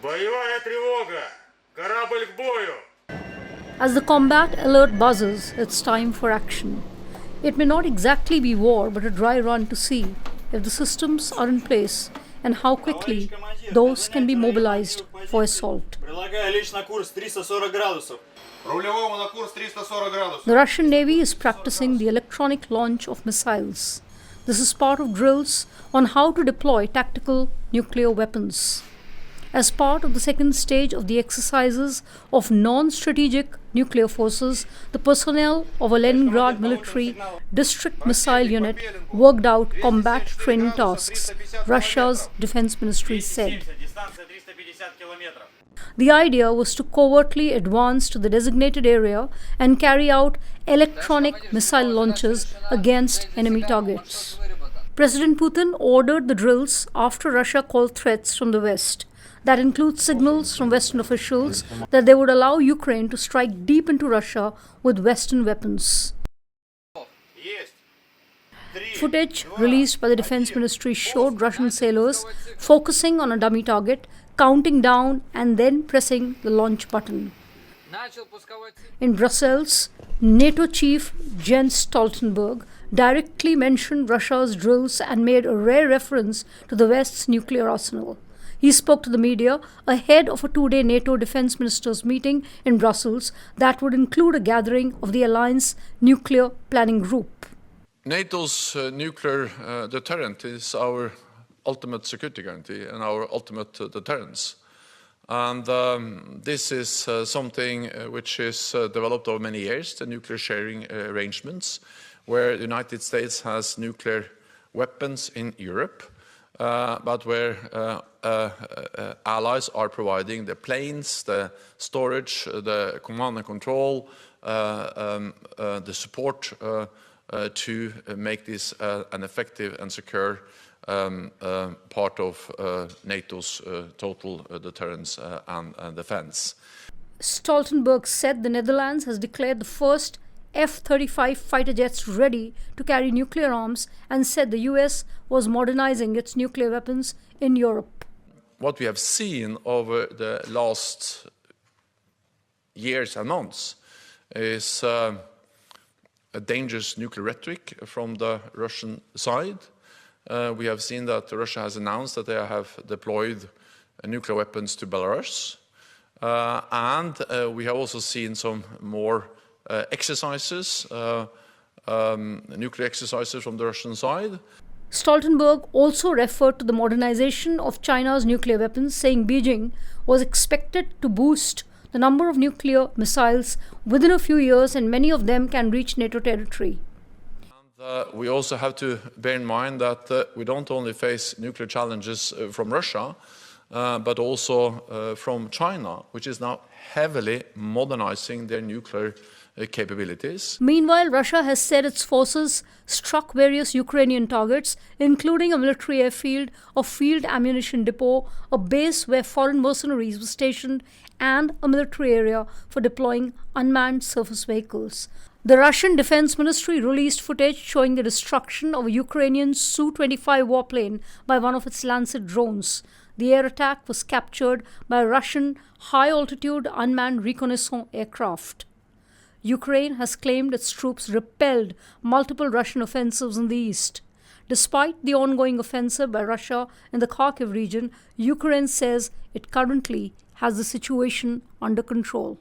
Боевая тревога! Корабль к бою! As the combat alert buzzes, it's time for action. It may not exactly be war, but a dry run to see if the systems are in place and how quickly those can be mobilized for assault. The Russian Navy is practicing the electronic launch of missiles. This is part of drills on how to deploy tactical nuclear weapons. As part of the second stage of the exercises of non-strategic nuclear forces, the personnel of a Leningrad Military District missile unit worked out combat training tasks, Russia's defense ministry said. The idea was to covertly advance to the designated area and carry out electronic missile launches against enemy targets. President Putin ordered the drills after Russia called threats from the West. That includes signals from Western officials that they would allow Ukraine to strike deep into Russia with Western weapons. Footage released by the Defense Ministry showed Russian sailors focusing on a dummy target, counting down and then pressing the launch button. In Brussels, NATO chief Jens Stoltenberg directly mentioned Russia's drills and made a rare reference to the West's nuclear arsenal. He spoke to the media ahead of a two-day NATO defense ministers meeting in Brussels that would include a gathering of the alliance nuclear planning group. NATO's nuclear deterrent is our ultimate security guarantee and our ultimate deterrence. And this is something which is developed over many years, the nuclear sharing arrangements, where the United States has nuclear weapons in Europe, but where allies are providing the planes, the storage, the command and control, the support to make this an effective and secure part of NATO's total deterrence and defense. Stoltenberg said the Netherlands has declared the first F-35 fighter jets ready to carry nuclear arms and said the US was modernizing its nuclear weapons in Europe. What we have seen over the last years and months is a dangerous nuclear rhetoric from the Russian side. We have seen that Russia has announced that they have deployed nuclear weapons to Belarus. And we have also seen some more exercises, nuclear exercises from the Russian side. Stoltenberg also referred to the modernization of China's nuclear weapons, saying Beijing was expected to boost the number of nuclear missiles within a few years, and many of them can reach NATO territory. We also have to bear in mind that we don't only face nuclear challenges from Russia, but also from China, which is now heavily modernizing their nuclear capabilities. Meanwhile, Russia has said its forces struck various Ukrainian targets, including a military airfield, a field ammunition depot, a base where foreign mercenaries were stationed, and a military area for deploying unmanned surface vehicles. The Russian Defense Ministry released footage showing the destruction of a Ukrainian Su-25 warplane by one of its Lancet drones. The air attack was captured by a Russian high-altitude unmanned reconnaissance aircraft. Ukraine has claimed its troops repelled multiple Russian offensives in the east. Despite the ongoing offensive by Russia in the Kharkiv region, Ukraine says it currently has the situation under control.